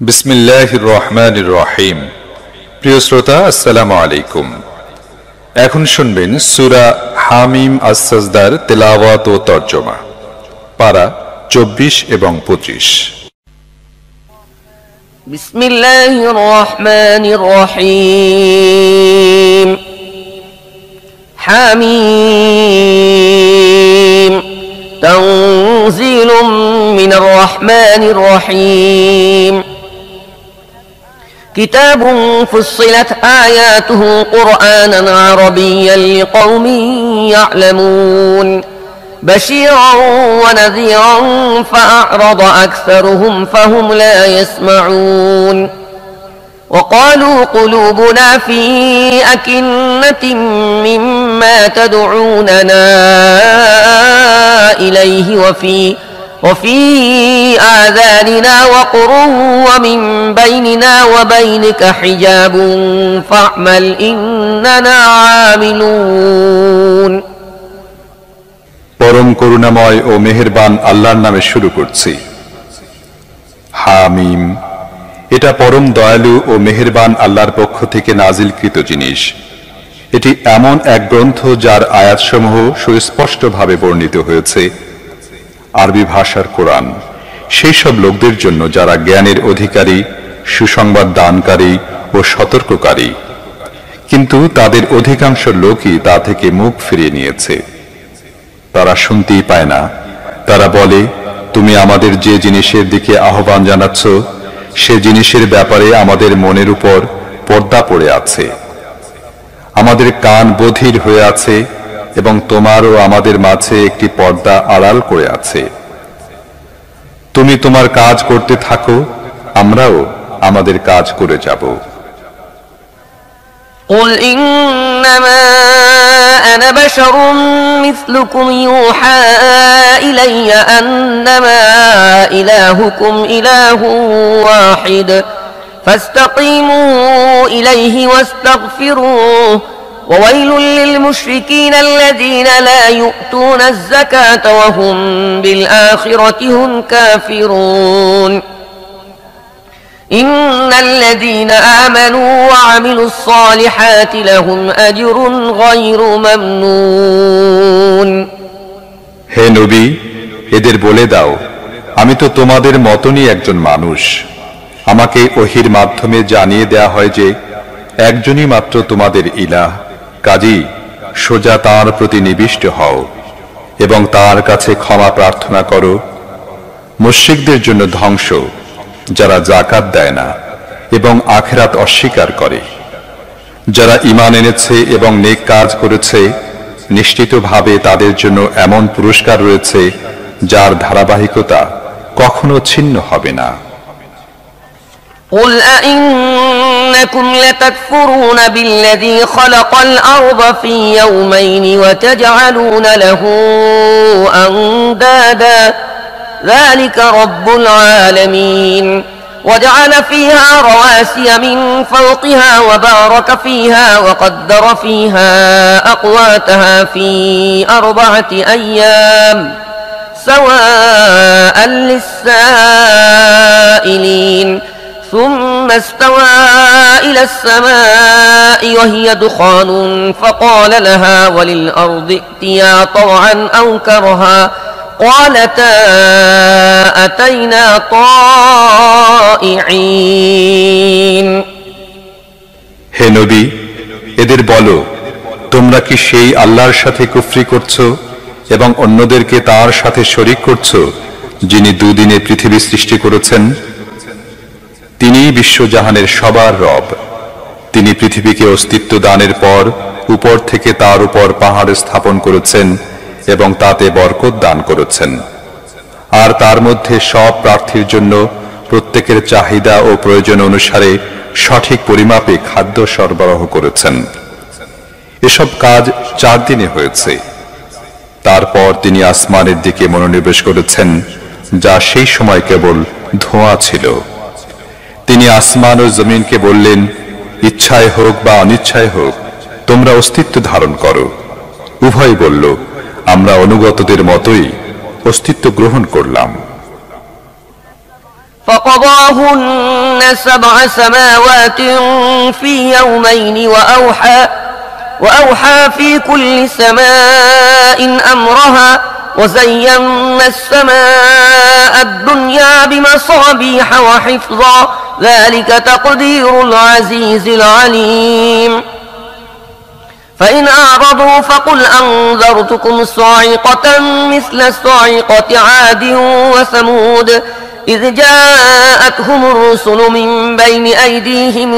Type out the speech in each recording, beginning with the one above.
বিসমিল্লাহির রহমানির রহিম। প্রিয় শ্রোতা, আসসালামু আলাইকুম। এখন শুনবেন সূরা হামিম আস-সাজদার তেলাওয়াত ও তরজমা, পারা 24 এবং 25। বিসমিল্লাহির রহমানির রহিম। হামিম তানজিলুম মিনার রহমানির রহিম। كتاب فصلت آياته قرآنا عربيا لقوم يعلمون بشيرا ونذيرا فأعرض أكثرهم فهم لا يسمعون وقالوا قلوبنا في أكنة مما تدعوننا إليه وفي آذاننا وقر ومن بيننا وبينك حجاب فاعمل إننا عاملون। পরম করুণাময় ও মেহেরবান আল্লাহর নামে শুরু করছি। হামিম, এটা পরম দয়ালু ও মেহেরবান আল্লাহর পক্ষ থেকে নাজিলকৃত জিনিস। এটি এমন এক গ্রন্থ যার আয়াতসমূহ সুস্পষ্টভাবে বর্ণিত হয়েছে। আরবি ভাষার কোরআন সেই সব লোকদের জন্য যারা জ্ঞানের অধিকারী, সুসংবাদ দানকারী ও সতর্ককারী, কিন্তু তাদের অধিকাংশ লোকই তা থেকে মুখ ফিরিয়ে নিয়েছে। তারা শুনতেই পায় না। তারা বলে, তুমি আমাদের যে জিনিসের দিকে আহ্বান জানাচ্ছ সে জিনিসের ব্যাপারে আমাদের মনের উপর পর্দা পড়ে আছে, আমাদের কান বধির হয়ে আছে এবং তোমার ও আমাদের মাঝে একটি পর্দা আড়াল করে আছে। তুমি তোমার কাজ করতে থাকো, আমরাও আমাদের কাজ করে যাব। قل إنما أنا بشر مثلكم يوحى إلي أنما إلهكم إله واحد فاستقيموا إليه واستغفروه وويل للمشركين الذين لا يؤتون الزكاة وهم بالآخرة هم كافرون إن الذين آمنوا وعملوا الصالحات لهم أجر غير ممنون। হে নবী, এদের বলে দাও, আমি তো তোমাদের মতনই একজন মানুষ। আমাকে ওহীর মাধ্যমে জানিয়ে দেয়া হয় যে একজনই মাত্র তোমাদের ইলাহ, কাজী সোজা তাঁর প্রতি নিবিষ্ট হও এবং তাঁর কাছে ক্ষমা প্রার্থনা করো। মুশরিকদের জন্য ধ্বংস যারা যাকাত দেয় না এবং আখিরাত অস্বীকার করে। যারা ঈমান এনেছে এবং নেক কাজ করেছে, নিশ্চিতভাবে তাদের জন্য এমন পুরস্কার রয়েছে যার ধারাবাহিকতা কখনো ছিন্ন হবে না। قل أئنكم لتكفرون بالذي خلق الأرض في يومين وتجعلون له أندادا ذلك رب العالمين وجعل فيها رواسي من فوقها وبارك فيها وقدر فيها أقواتها في 4 أيام سواء للسائلين ثم استوى إلى السماء وهي دخان فقال لها وللأرض ائتيا طوعا أو كرها قالتا أتينا طائعين। হে নবী, এদের বলো, তোমরা কি সেই আল্লাহর সাথে কুফরি করছো এবং অন্যদেরকে তার সাথে শরীক করছো যিনি দুদিনে পৃথিবী সৃষ্টি করেছেন? তিনিই বিশ্বজাহানের সবার রব। তিনি পৃথিবীকে অস্তিত্ব দানের পর উপর থেকে তার উপর পাহাড় স্থাপন করেছেন এবং তাতে বরকত দান করেছেন, আর তার মধ্যে সব প্রার্থীর জন্য প্রত্যেকের চাহিদা ও প্রয়োজন অনুসারে সঠিক পরিমাপে খাদ্য সরবরাহ করেছেন। এসব কাজ 4 দিনে হয়েছে। তারপর তিনি আসমানের দিকে মনোনিবেশ করেছেন, যা সেই সময় কেবল ধোঁয়া ছিল। তিনি আসমান ও জমিনকে বললেন, ইচ্ছায় হোক বা অনিচ্ছায় হোক তোমরা অস্তিত্ব ধারণ করো। উভয় বলল, আমরা অনুগতদের মতোই অস্তিত্ব গ্রহণ করলাম। فقضاهن 7 سماوات في يومين وأوحى في كل سماء أمرها وزينا السماء الدنيا بمصابيح وحفظا ذلك تقدير العزيز العليم فإن أعرضوا فقل أنذرتكم صاعقة مثل صاعقة عاد وثمود إذ جاءتهم الرسل من بين أيديهم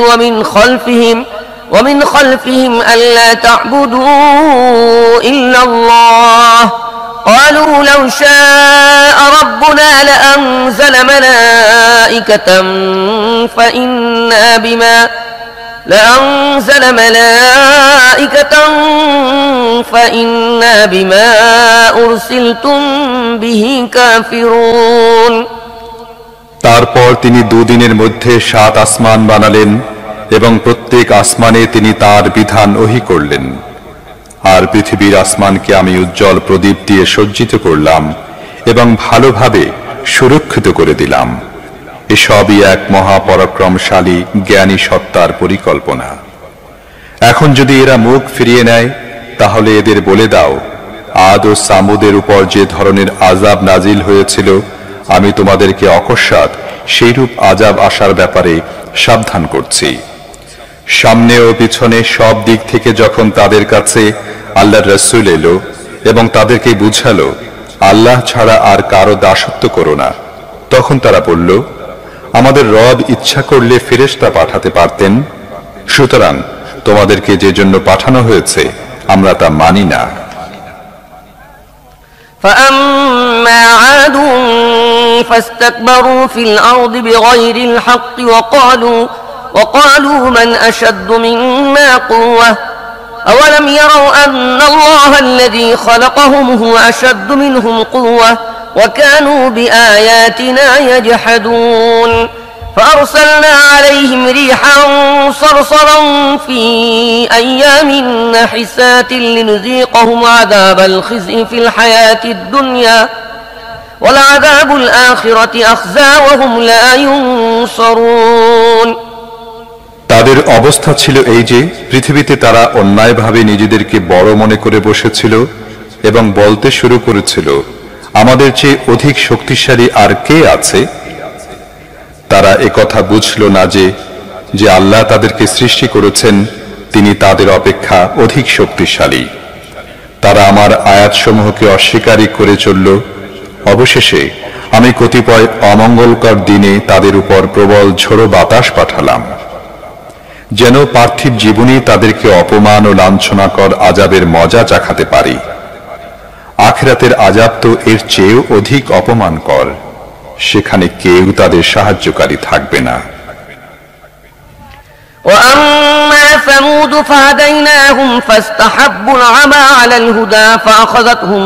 ومن خلفهم ألا تعبدوا إلا الله قالوا لو شاء ربنا لأنزل ملائكة فإنا بما أرسلتم به كافرون তারপর তিনি দুদিনের মধ্যে 7 আসমান বানালেন এবং প্রত্যেক আসমানে তিনি তার বিধান ওহী করলেন। আর পৃথিবীর আসমানকে আমি উজ্জ্বল প্রদীপ দিয়ে সজ্জিত করলাম এবং ভালোভাবে সুরক্ষিত করে দিলাম। এসবই এক মহাপরাক্রমশালী জ্ঞানী সত্তার পরিকল্পনা। এখন যদি এরা মুখ ফিরিয়ে নেয় তাহলে এদের বলে দাও, আদ ও সামুদের উপর যে ধরনের আযাব নাজিল হয়েছিল আমি তোমাদেরকে অকস্মাৎ সেইরূপ আযাব আসার ব্যাপারে সাবধান করছি। সামনে ও পিছনে সব দিক থেকে যখন তাদের কাছে আল্লাহর রাসূল এলো এবং তাদেরকে বুঝালো আল্লাহ ছাড়া আর কারো দাসত্ব করো না, তখন তারা বলল, আমাদের রব ইচ্ছা করলে ফেরেশতা পাঠাতে পারতেন, সুতরাং তোমাদেরকে যে জন্য পাঠানো হয়েছে আমরা তা মানি না। فأما عاد فاستكبروا في الأرض بغير الحق وقالوا من أشد منا قوة أولم يروا أن الله الذي خلقهم هو أشد منهم قوة وكانوا بآياتنا يجحدون فأرسلنا عليهم ريحا صرصرا في أيام نحسات لنذيقهم عذاب الخزي في الحياة الدنيا ولعذاب الآخرة أخزى وهم لا ينصرون তাদের অবস্থা ছিল এই যে পৃথিবীতে তারা অন্যায়ভাবে নিজেদেরকে বড় মনে করে বসেছিল এবং বলতে শুরু করেছিল, আমাদের চেয়ে অধিক শক্তিশালী আর কে আছে? তারা একথা বুঝল না যে আল্লাহ তাদেরকে সৃষ্টি করেছেন, তিনি তাদের অপেক্ষা অধিক শক্তিশালী। তারা আমার আয়াতসমূহকে অস্বীকারই করে চলল। অবশেষে আমি কতিপয় অমঙ্গলকর দিনে তাদের উপর প্রবল ঝোড়ো বাতাস পাঠালাম, যেন পার্থিব জীবনই তাদেরকে অপমান ও লাঞ্ছনাকর আযাবের মজা চাখাতে পারি। আখিরাতের আযাব তো এর চেয়েও অধিক অপমানকর, সেখানে কেউ তাদের সাহায্যকারী থাকবে না। وأما ثمود فهديناهم فاستحبوا العمى على الهدى فأخذتهم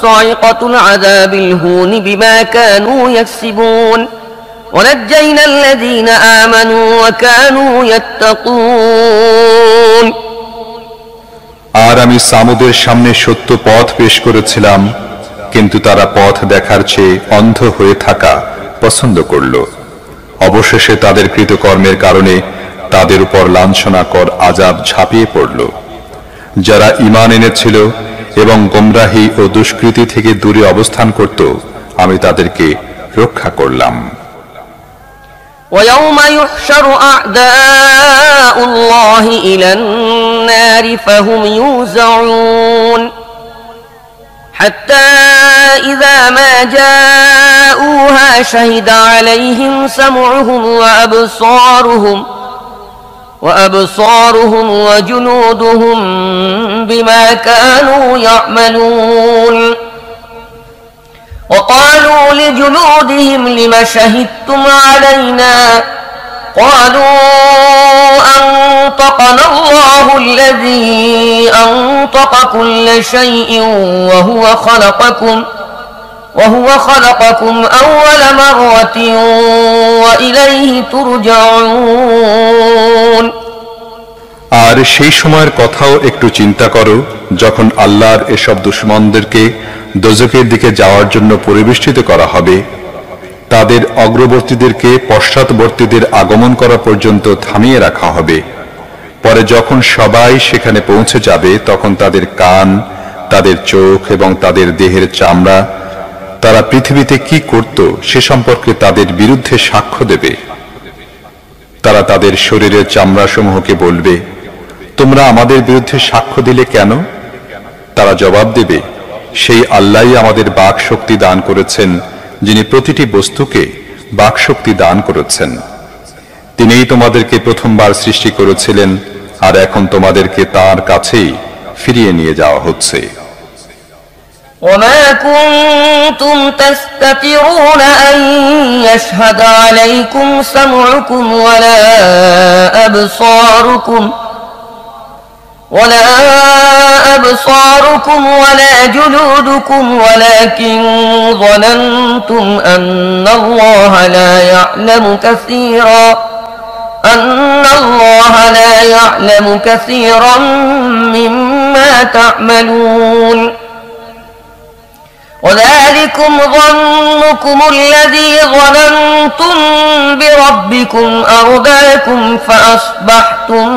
صاعقة العذاب الهون بما كانوا يكسبون ونجينا الذين آمنوا وكانوا يتقون আর আমি সামুদের সামনে সত্য পথ পেশ করেছিলাম, কিন্তু তারা পথ দেখার চেয়ে অন্ধ হয়ে থাকা পছন্দ করল। অবশেষে তাদের কৃতকর্মের কারণে তাদের উপর লাঞ্ছনাকর আযাব ঝাঁপিয়ে পড়ল। যারা ঈমান এনেছিল এবং গোমরাহি ও দুষ্কৃতি থেকে দূরে অবস্থান করত, আমি তাদেরকে রক্ষা করলাম। ويوم يحشر أعداء الله إلى النار فهم يوزعون حتى إذا ما جاءوها شهد عليهم سمعهم وأبصارهم وجنودهم بما كانوا يعملون وقالوا لجلودهم لم شهدتم علينا قالوا أنطقنا الله الذي أنطق كل شيء وهو خلقكم أول مرة وإليه ترجعون আর সেই সময়ের কথাও একটু চিন্তা করো যখন আল্লাহর এসব দুশমনদেরকে দোজখের দিকে যাওয়ার জন্য পরিবেষ্টিত করা হবে। তাদের অগ্রবর্তীদেরকে পশ্চাৎবর্তীদের আগমন করা পর্যন্ত থামিয়ে রাখা হবে। পরে যখন সবাই সেখানে পৌঁছে যাবে তখন তাদের কান, তাদের চোখ এবং তাদের দেহের চামড়া তারা পৃথিবীতে কি করত সে সম্পর্কে তাদের বিরুদ্ধে সাক্ষ্য দেবে। তারা তাদের শরীরের চামড়াসমূহকে বলবে, তোমরা আমাদের বিরুদ্ধে সাক্ষ্য দিলে কেন? তারা জবাব দেবে, সেই আল্লাহই আমাদের বাক শক্তি দান করেছেন, যিনি প্রতিটি বস্তুকে বাক শক্তি দান করেছেন। তিনিই তোমাদেরকে প্রথমবার সৃষ্টি করেছিলেন, আর এখন তোমাদেরকে তার কাছেই ফিরিয়ে নিয়ে যাওয়া হচ্ছে। وما كنتم تستترون أن يشهد عليكم سمعكم ولا أبصاركم ولا جلودكم ولكن ظننتم أن الله لا يعلم كثيرا مما تعملون وذلكم ظنكم الذي ظننتم بربكم أرداكم فأصبحتم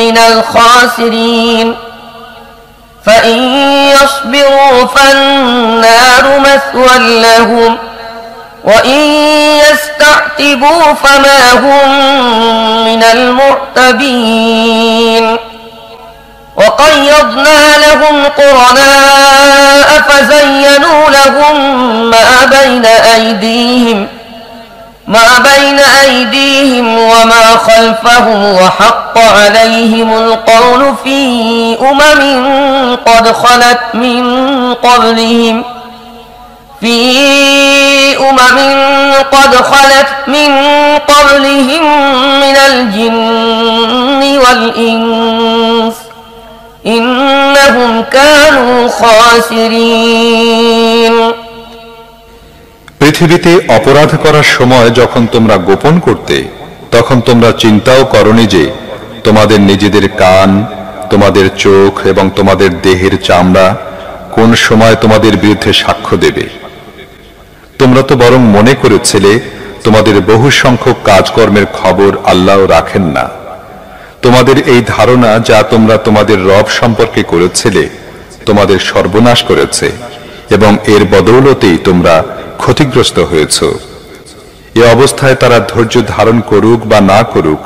من الخاسرين فإن يصبروا فالنار مثوى لهم وإن يستعتبوا فما هم من المعتبين وقيضنا لهم قرناء فزينوا لهم ما بين أيديهم وما خلفهم وحق عليهم القول في أمم قد خلت من قبلهم من الجن والإنس إنهم كانوا خاسرين পৃথিবীতে অপরাধ করার সময় যখন তোমরা গোপন করতে তখন তোমরা চিন্তাও করনি যে তোমাদের নিজেদের কান, তোমাদের চোখ এবং তোমাদের দেহের চামড়া কোন সময় তোমাদের বিরুদ্ধে সাক্ষ্য দেবে। তোমরা তো বরং মনে করেছিলে তোমাদের বহু সংখ্যক কাজকর্মের খবর আল্লাহ রাখেন না। তোমাদের এই ধারণা যা তোমরা তোমাদের রব সম্পর্কে করেছিলে তোমাদের সর্বনাশ করেছে এবং এর বদৌলতেই তোমরা ক্ষতিগ্রস্ত হয়েছ। এ অবস্থায় তারা ধৈর্য ধারণ করুক বা না করুক,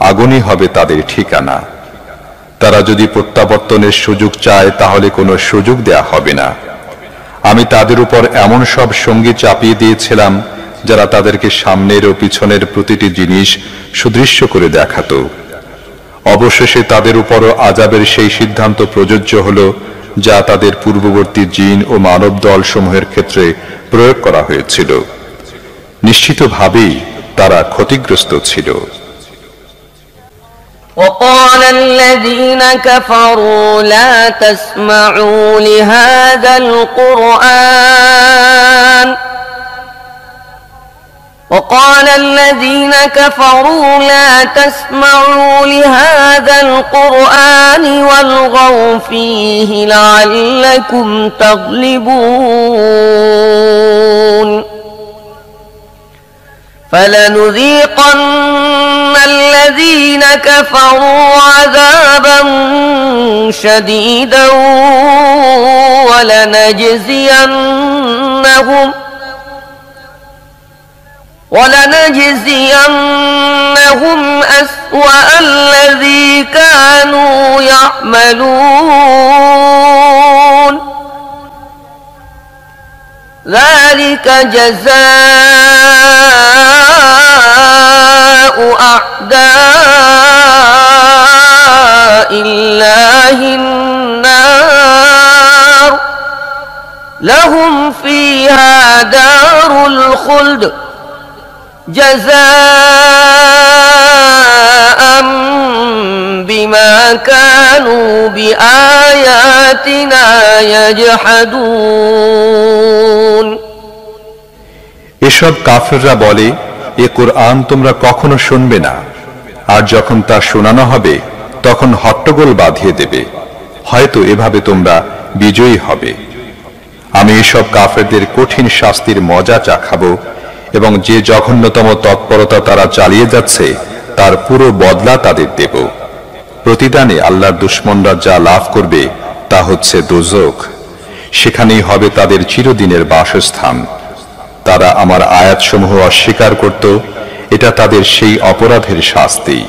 আগুনই হবে তাদের ঠিকানা। তারা যদি প্রত্যাবর্তনের সুযোগ চায় তাহলে কোনো সুযোগ দেয়া হবে না। আমি তাদের উপর এমন সব সঙ্গী চাপিয়ে দিয়েছিলাম যারা তাদেরকে সামনের ও পিছনের প্রতিটি জিনিস সুদৃশ্য করে দেখাতো। অবশেষে তাদের উপরও আযাবের সেই সিদ্ধান্ত প্রযোজ্য হল যা তাদের পূর্ববর্তী জিন ও মানব দল সমূহের ক্ষেত্রে প্রয়োগ করা হয়েছিল। নিশ্চিতভাবেই তারা ক্ষতিগ্রস্ত ছিল। وقال الذين كفروا لا تسمعوا لهذا القرآن وقال الذين كفروا لا تسمعوا لهذا القرآن والغوا فيه لعلكم تغلبون فلنذيقن الذين كفروا عذابا شديدا ولنجزينهم أسوأ الذي كانوا يعملون ذلك جزاء أعداء الله النار لهم فيها دار الخلد جزاء بما كانوا بآياتنا يجحدون এসব কাফেররা বলে, এ কুরআন তোমরা কখনো শুনবে না, আর যখন তা শোনানো হবে তখন হট্টগোল বাঁধিয়ে দেবে, হয়তো এভাবে তোমরা বিজয়ী হবে। আমি এসব কাফেরদের কঠিন শাস্তির মজা চাখাবো এবং যে জঘন্যতম তৎপরতা তারা চালিয়ে যাচ্ছে তার পুরো বদলা তাদের দেব। প্রতিদানে আল্লাহর দুশমনরা যা লাভ করবে তা হচ্ছে দোজখ, সেখানেই হবে তাদের চিরদিনের বাসস্থান। তারা আমার আয়াতসমূহ অস্বীকার করত, এটা তাদের সেই অপরাধের শাস্তি।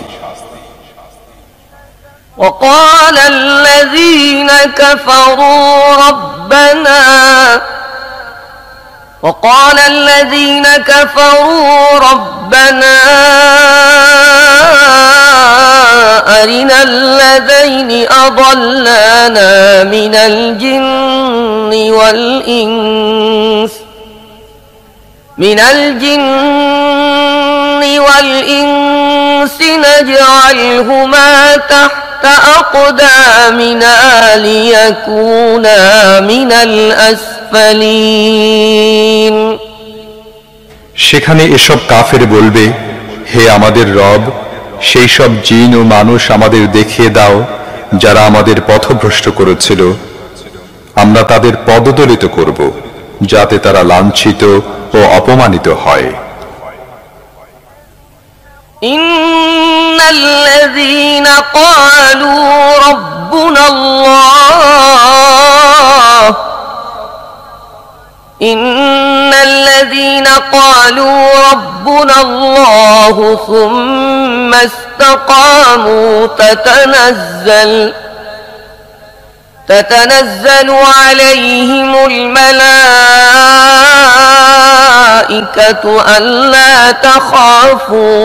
وقال الذين كفروا ربنا أرنا الذين أضلانا من الجن والإنس نجعلهما تحت أقدامنا ليكونا من الأسفلين। সেখানে এসব কাফের বলবে, হে আমাদের রব, সেই সব জিন ও মানুষ আমাদের দেখিয়ে দাও যারা আমাদের পথভ্রষ্ট করেছিল, আমরা তাদের পদদলিত করব যাতে তারা লাঞ্ছিত ও অপমানিত হয়। إن الذين قالوا ربنا الله ثم استقاموا تتنزل عليهم الملائكة ألا تخافوا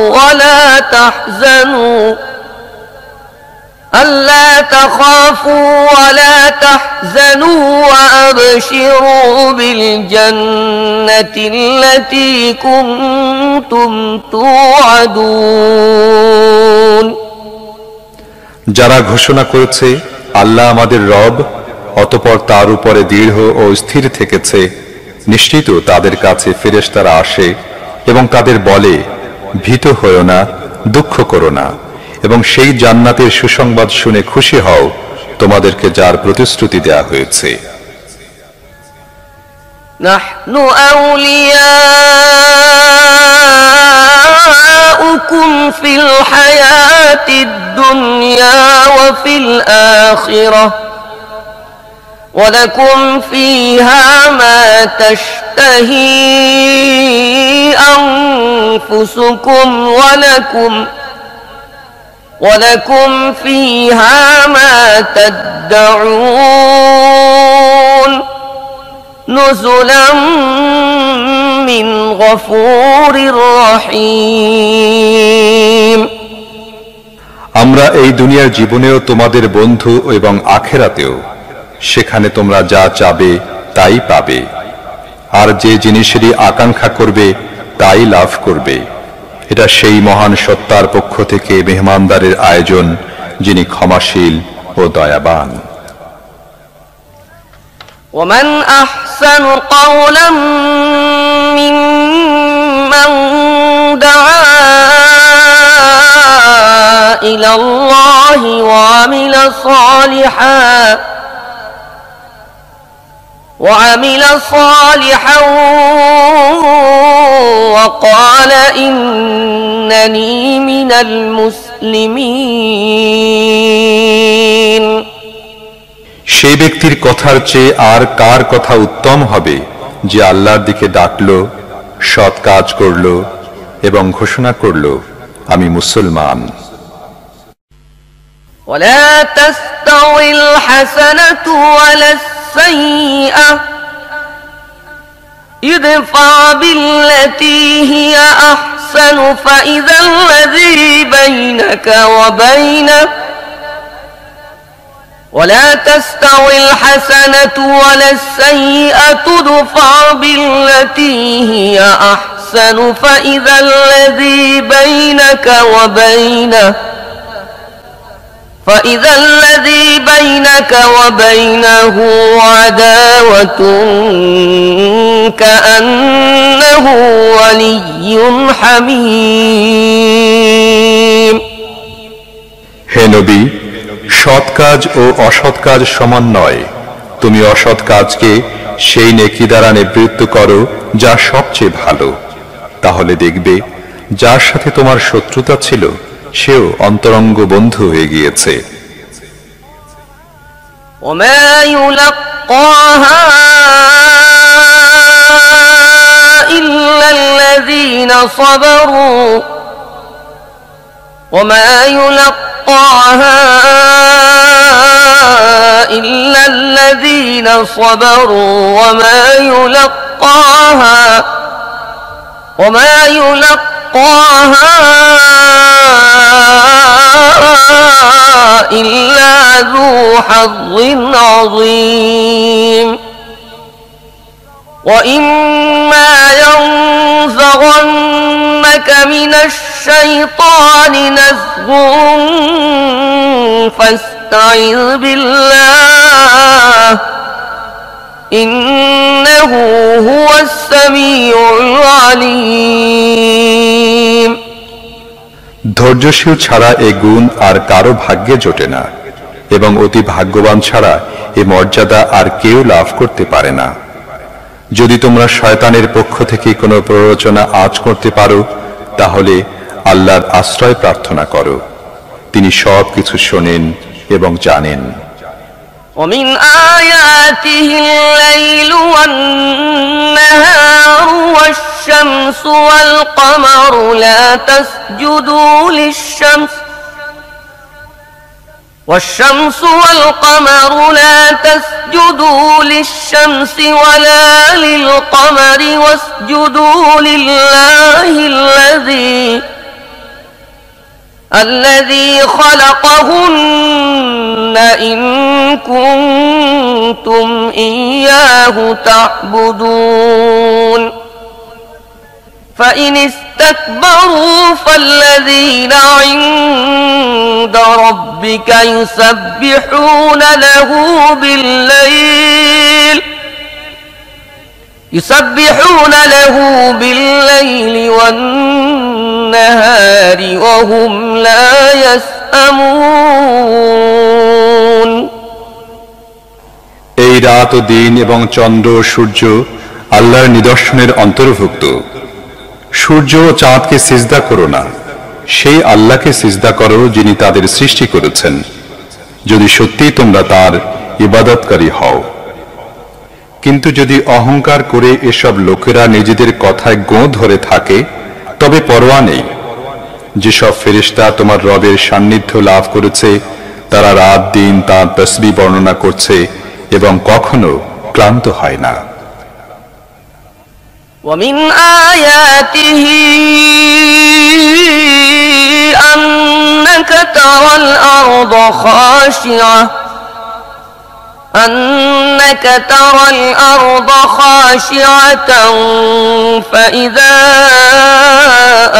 ولا تحزنوا وأبشروا بالجنة التي كنتم توعدون। যারা ঘোষণা করেছে আল্লাহ আমাদের রব, অতঃপর তার উপরে দৃঢ় ও স্থির থেকেছে, নিশ্চিত তাদের কাছে ফেরেশতারা আসে এবং তাদের বলে, ভীত হয়ো না, দুঃখ করো না, এবং সেই জান্নাতের সুসংবাদ শুনে খুশি হও তোমাদেরকে যার প্রতিশ্রুতি দেয়া হয়েছে। নাহনু আউলিয়াউকুম ফিল হায়াতিদ দুনিয়া ওয়া ফিল আখিরাহ ওয়া লাকুম ফিহা মা তাশতাহি আনফুসুকুম ولكم فيها ما تدعون نزلا من غفور رحيم। আমরা এই দুনিয়ার জীবনেও তোমাদের বন্ধু এবং আখেরাতেও, সেখানে তোমরা যা চাবে তাই পাবে, আর যে জিনিসেরই আকাঙ্ক্ষা করবে তাই লাভ করবে। এটা সেই মহান সত্তার পক্ষ থেকে মেহমানদারের আয়োজন, যিনি ক্ষমাশীল ও দয়াবান। ومن أحسن قولا ممن دعا إلى الله وعمل صالحا وقال إنني من المسلمين। সেই ব্যক্তির কথার চেয়ে আর কার কথা উত্তম হবে যে আল্লাহর দিকে ডাকলো, সৎ কাজ করলো এবং ঘোষণা করলো, আমি মুসলমান। ولا تستوي الحسنة ولا السيئة ادفع بالتي هي أحسن فإذا الذي بينك وبينه ولا تستوي الحسنة ولا السيئة ادفع بالتي هي أحسن فإذا الذي بينك وبينه عداوة كأنه ولي حميم। হে নবী, সৎ কাজ ও অসৎ কাজ সমান নয়। তুমি অসৎ কাজকে সেই নেকি দ্বারা নিবৃত্ত করো যা সবচেয়ে ভালো। তাহলে দেখবে যার সাথে তোমার শত্রুতা ছিল সেও অন্তরঙ্গ বন্ধু হয়ে গিয়েছে। وما يلقاها إلا الذين صبروا وما يلقاها إلا الذين صبروا وما يلقاها إلا ذو حظ عظيم وإما ينزغنك من الشيطان نزغ فاستعذ بالله إنه هو السميع العليم ধৈর্যশীল ছাড়া এ গুণ আর কারো ভাগ্যে জোটে না, এবং অতি ভাগ্যবান ছাড়া এ মর্যাদা আর কেউ লাভ করতে পারে না। যদি তোমরা শয়তানের পক্ষ থেকে কোনো প্ররোচনা আঁচ করতে পারো তাহলে আল্লাহর আশ্রয় প্রার্থনা করো, তিনি সব কিছু শোনেন এবং জানেন। ومن آياته الليل والنهار والشمس والقمر لا تسجدوا للشمس ولا للقمر واسجدوا لله الذي خلقهن إن كنتم إياه تعبدون فإن استكبروا فالذين عند ربك يسبحون له بالليل والنهار وهم لا يسأمون এই রাত ও দিন এবং চন্দ্র ও সূর্য আল্লাহর নিদর্শনের অন্তর্ভুক্ত। সূর্য ও চাঁদকে সিজদা করো না, সেই আল্লাহকে সিজদা করো যিনি তাদের সৃষ্টি করেছেন, যদি সত্যিই তোমরা তার ইবাদতকারী হও। কিন্তু যদি অহংকার করে এসব লোকেরা নিজেদের কথায় গোঁ ধরে থাকে তবে পরোয়া নেই। যেসব ফেরেশতা তোমার রবের সান্নিধ্য লাভ করেছে তারা রাত দিন তাঁর তাসবিহ বর্ণনা করছে এবং কখনো ক্লান্ত হয় না। ومن آياته أنك ترى الأرض خاشعة فإذا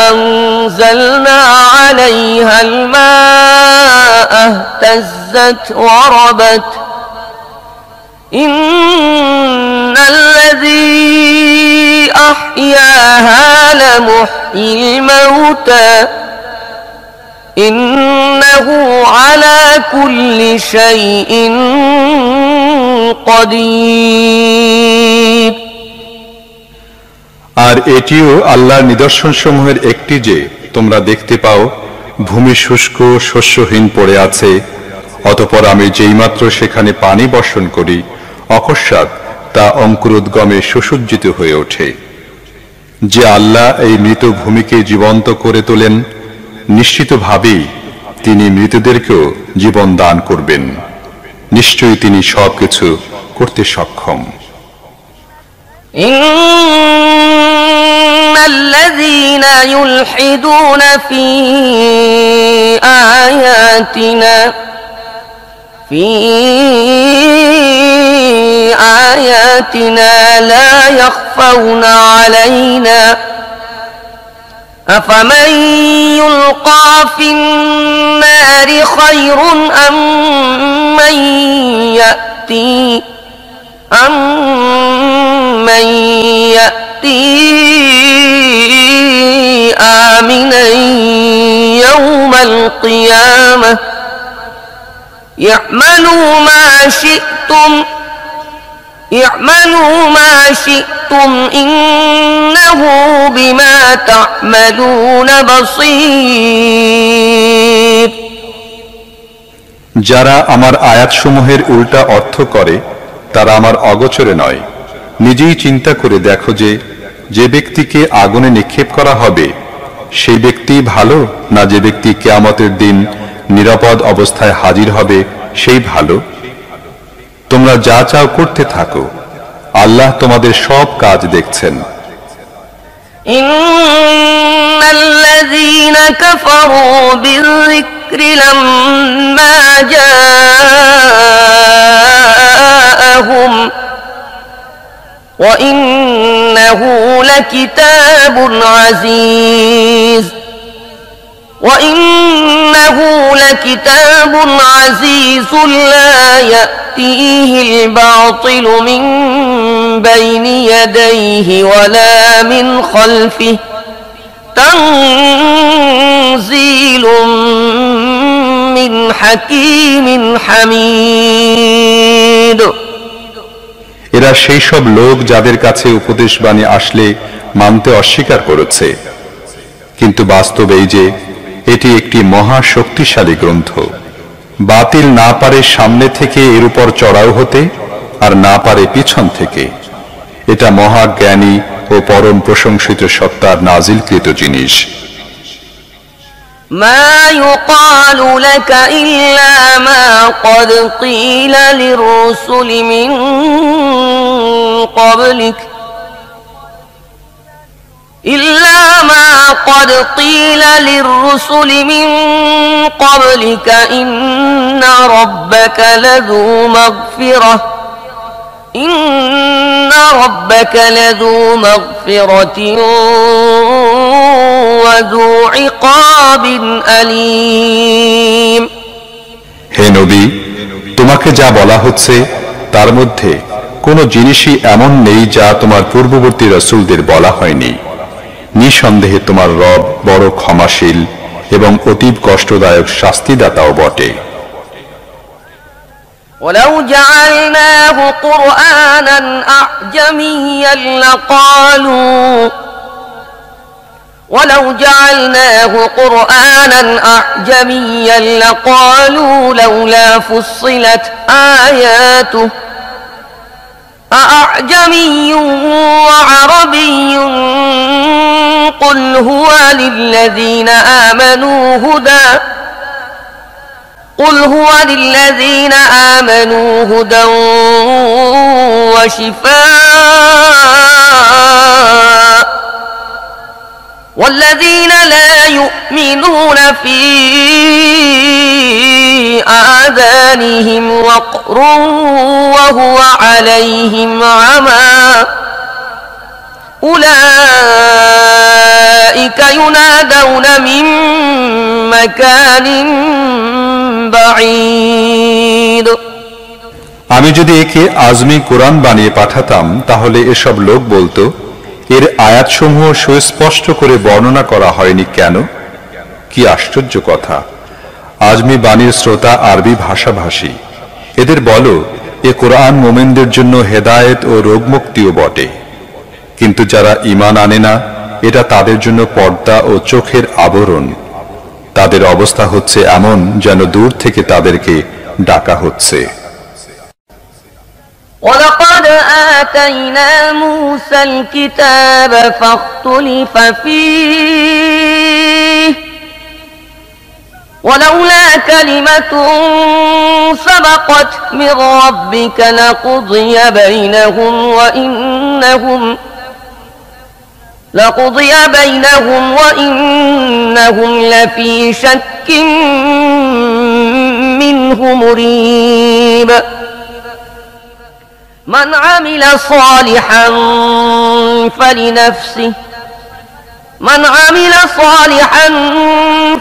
أنزلنا عليها الماء اهتزت وربت إن الذي أحياها لمحيي الموتى إنه على كل شيء قدير আর এটিও আল্লাহর নিদর্শনসমূহের একটি যে তোমরা দেখতে পাও ভূমি শুষ্ক শস্যহীন পড়ে আছে, অতঃপর আমি যেইমাত্র সেখানে পানি বর্ষণ করি অকস্মাৎ তা অঙ্কুরোদ্গমে সুসজ্জিত হয়ে ওঠে। যে আল্লাহ এই মৃত ভূমিকে জীবন্ত করে তোলেন, নিশ্চিতভাবেই তিনি মৃতদেরকেও জীবন দান করবেন। নিশ্চয়ই তিনি সবকিছু করতে সক্ষম। الذين يلحدون في آياتنا لا يخفون علينا أفمن يلقى في النار خير أم من يأتي آمنا يوم القيامة اعملوا ما شئتم إنه بما تعملون بصير। যারা আমার আয়াতসমূহের উল্টা অর্থ করে তারা আমার অগোচরে নয়। নিজেই চিন্তা করে দেখো যে ব্যক্তিকে আগুনে নিক্ষেপ করা হবে সেই ব্যক্তি ভালো, না যে ব্যক্তি কিয়ামতের দিন নিরাপদ অবস্থায় হাজির হবে সেই ভালো? তোমরা যা চাও করতে থাকো, আল্লাহ তোমাদের সব কাজ দেখছেন। ইন্নাল্লাযীনা কাফারু বিয-যিকরি লাম্মা জাআহুম ওয়া ইন্নাহু লাকিতাবুন আযীজ وإنه لكتاب عزيز لا يأتيه الباطل من بين يديه ولا من خلفه تنزيل من حكيم حميد। এরা সেই সব লোক যাদের কাছে উপদেশ বাণী আসলে মানতে অস্বীকার করেছে, কিন্তু বাস্তবে যে এটি একটি মহা শক্তিশালী গ্রন্থ। বাতিল না পারে সামনে থেকে এর উপর চড়াও হতে, আর না পারে পিছন থেকে। এটা মহা জ্ঞানী ও পরম প্রশংসিত সত্তার নাজিলকৃত জিনিস। মা ইউকালু লাকা ইল্লা মা ক্বাদ ক্বিলা লির-রুসুলি মিন ক্বাবলিক إلا ما قد قيل للرسل من قبلك إن ربك لذو مغفرة وذو عقاب أليم। হে নবী, তোমাকে যা বলা হচ্ছে তার মধ্যে কোনো জিনিসই এমন নেই যা তোমার পূর্ববর্তী রাসূলদের বলা হয়নি। নিঃসন্দেহে তোমার রব বড় ক্ষমাশীল এবং অতীব কষ্টদায়ক শাস্তিদাতাও বটে। ولو جعلناه قرآنا أعجميا لقالوا لولا فصلت آياته أأعجمي وعربي قل هو للذين آمنوا هدى وشفاء والذين لا يؤمنون في آذانهم وقر وهو عليهم عمى أولئك ينادون من مكان بعيد। আমি যদি একে আজমি কোরআন বানিয়ে পাঠাতাম তাহলে এসব লোক বলতো, এর আয়াতসমূহ সুস্পষ্ট করে বর্ণনা করা হয়নি কেন? কি আশ্চর্য কথা! আজমি বাণীর শ্রোতা আরবি ভাষাভাষী। এদের বলো, এ কোরআন মুমিনদের জন্য হেদায়েত ও রোগমুক্তিও বটে। কিন্তু যারা ঈমান আনে না, এটা তাদের জন্য পর্দা ও চোখের আবরণ। তাদের অবস্থা হচ্ছে এমন যেন দূর থেকে তাদেরকে ডাকা হচ্ছে। وَلَقَدْ آتَيْنَا مُوسَى الْكِتَابَ فَاخْتُلِفَ فِيهِ وَلَوْلَا كَلِمَةٌ سَبَقَتْ مِنْ رَبِّكَ لَقُضِيَ بَيْنَهُمْ وَإِنَّهُمْ لَفِي شَكٍّ مِّنْهُ مُرِيبٍ من عمل صالحا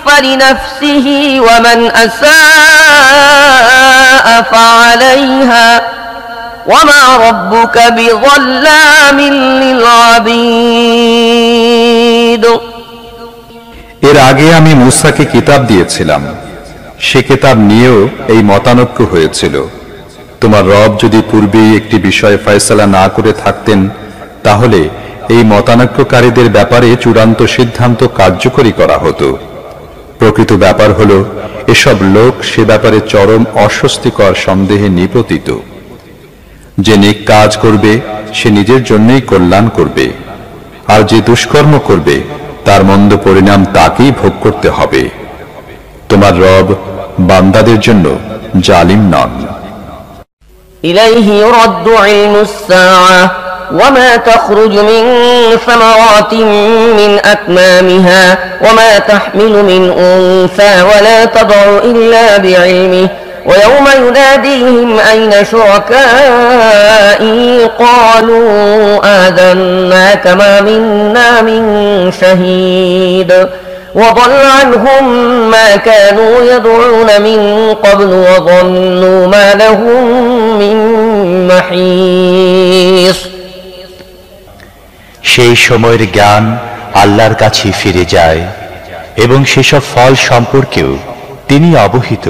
فلنفسه ومن أساء فعليها وما ربك بظلام للعبيد। এর আগে আমি মূসাকে কিতাব দিয়েছিলাম, সে কিতাব নিয়েও এই মতানৈক্য হয়েছিল। তোমার রব যদি পূর্বেই একটি বিষয়ে ফয়সালা না করে থাকতেন, তাহলে এই মতানৈক্যকারীদের ব্যাপারে চূড়ান্ত সিদ্ধান্ত কার্যকরী করা হতো। প্রকৃত ব্যাপার হল, এসব লোক সে ব্যাপারে চরম অস্বস্তিকর সন্দেহে নিপতিত। যে নেক কাজ করবে সে নিজের জন্যই কল্যাণ করবে, আর যে দুষ্কর্ম করবে তার মন্দ পরিণাম তাকেই ভোগ করতে হবে। তোমার রব বান্দাদের জন্য জালিম নন। إليه يرد علم الساعة وما تخرج من ثمرات من أكمامها وما تحمل من أنثى ولا تضع إلا بعلمه ويوم يناديهم أين شركائي قالوا آذناك ما منا من شهيد وضل عنهم ما كانوا يدعون من قبل وظنوا ما لهم من محيص। সেই সময়ের জ্ঞান আল্লাহর কাছে ফিরে যায় এবং সেসব ফল সম্পর্কেও তিনি অবহিত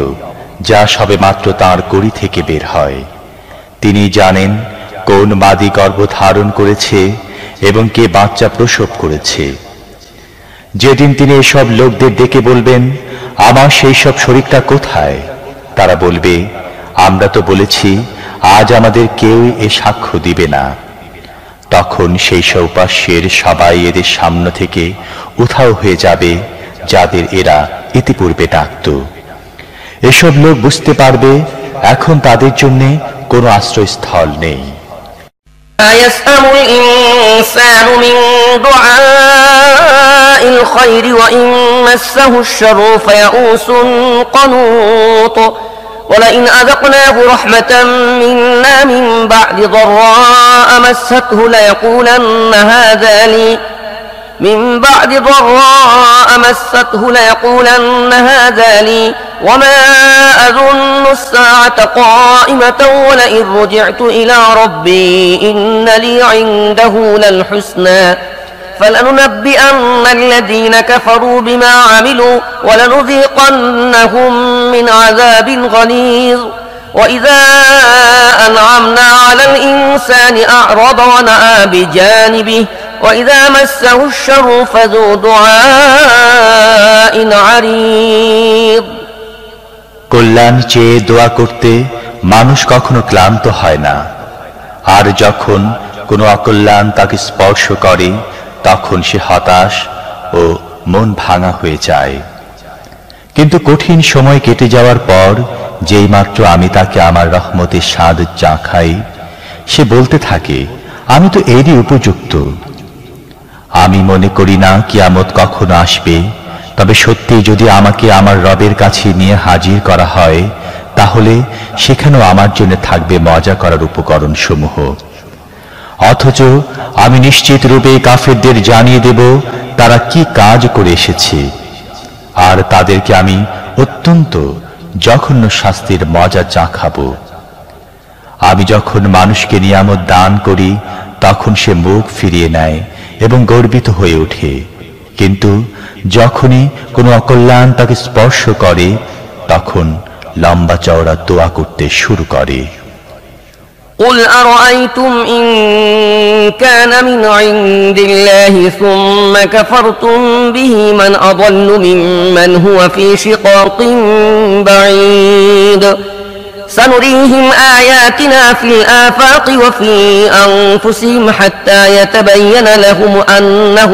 যা সবেমাত্র তাঁর কড়ি থেকে বের হয়। তিনি জানেন কোন মাদি গর্ভ ধারণ করেছে এবং কে বাচ্চা প্রসব করেছে। যেদিন তিনি এসব লোকদের ডেকে বলবেন, আমার সেই সব শরীকটা কোথায়? তারা বলবে, আমরা তো বলেছি আজ আমাদের কেউ এ সাক্ষ্য দিবে না। তখন সেই সব উপাস্যের সবাই এদের সামনে থেকে উধাও হয়ে যাবে যাদের এরা ইতিপূর্বে ডাকত। এসব লোক বুঝতে পারবে এখন তাদের জন্য কোনো আশ্রয়স্থল নেই। أيسأم الإنسان من دعاء الخير وإن مسه الشر فيئوس قنوط ولئن أذقناه رحمة منا من بعد ضراء مسته ليقولن هذا لي وما أظن الساعة قائمة ولئن رجعت إلى ربي إن لي عنده للحسنى فلننبئن الذين كفروا بما عملوا ولنذيقنهم من عذاب غليظ وإذا أنعمنا على الإنسان أعرض ونأى بجانبه وإذا مسه الشر فذو دعاء عريض। কল্যাণ চেয়ে দোয়া করতে মানুষ কখনো ক্লান্ত হয় না, আর যখন কোনো অকল্যাণ তাকে স্পর্শ করে তখন সে হতাশ ও মন ভাঙা হয়ে যায়। কিন্তু কঠিন সময় কেটে যাওয়ার পর যেই মাত্র আমি তাকে আমার রহমতের স্বাদ চাখাই, সে বলতে থাকে, আমি তো এরই উপযুক্ত। আমি মনে করি না কিয়ামত কখনো আসবে, তবে সত্যি যদি আমাকে আমার রবের কাছে নিয়ে হাজির করা হয়, তাহলে সেখানেও আমার জন্য থাকবে মজা করার উপকরণ সমূহ। অথচ আমি নিশ্চিত রূপে কাফেরদের জানিয়ে দেব তারা কি কাজ করে এসেছে, আর তাদেরকে আমি অত্যন্ত জঘন্য শাস্তির মজা চাখাবো। আমি যখন মানুষকে নিয়ামত দান করি তখন সে মুখ ফিরিয়ে নেয় এবং গর্বিত হয়ে ওঠে, কিন্তু যখনই কোনো অকল্যাণ তাকে স্পর্শ করে তখন লম্বা চওড়া দোয়া করতে শুরু করে। قل أرأيتم إن كان من عند الله ثم كفرتم به من أضل ممن هو في شقاق بعيد سنريهم آياتنا في الآفاق وفي أنفسهم حتى يتبين لهم أنه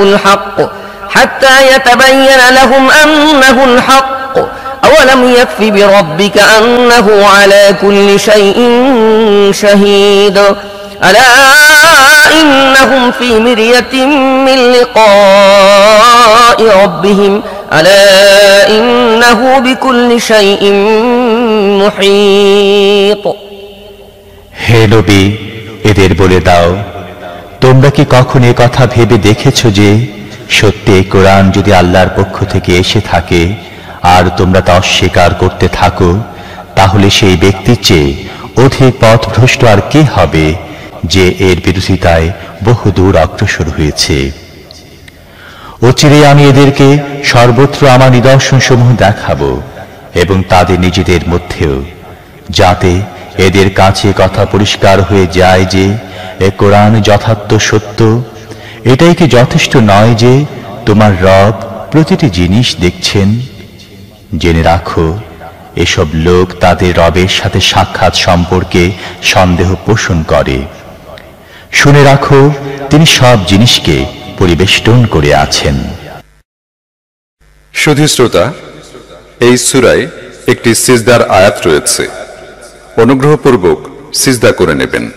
الحق أولم يكف بربك أنه على كل شيء شهيد ألا إنهم في مرية من لقاء ربهم ألا إنه بكل شيء محيط। হে নবী, এদের বলে দাও, তোমরা কি কখনো এ কথা ভেবে দেখেছো যে সত্যি এই কোরআন যদি আল্লাহর পক্ষ থেকে এসে থাকে আর তোমরা তা অস্বীকার করতে থাকো, তাহলে সেই ব্যক্তির চেয়ে অধিক পথভ্রষ্ট আর কে হবে যে এর বিরোধিতায় বহুদূর অগ্রসর হয়েছে। অচিরে আমি এদেরকে সর্বত্র আমার নিদর্শন সমূহ দেখাবো এবং তাদের নিজেদের মধ্যেও, যাতে এদের কাছে কথা পরিষ্কার হয়ে যায় যে এ কোরআন যথার্থ সত্য। এটাই কি যথেষ্ট নয় যে তোমার রব প্রতিটি জিনিস দেখছেন? জেনে রাখো, এসব লোক তাদের রবের সাথে সাক্ষাৎ সম্পর্কে সন্দেহ পোষণ করে। শুনে রাখো, তিনি সব জিনিসকে পরিবেষ্টন করে আছেন। শুধু শ্রোতা, এই সূরায় একটি সিজদার আয়াত রয়েছে। অনুগ্রহপূর্বক সিজদা করে নেবেন।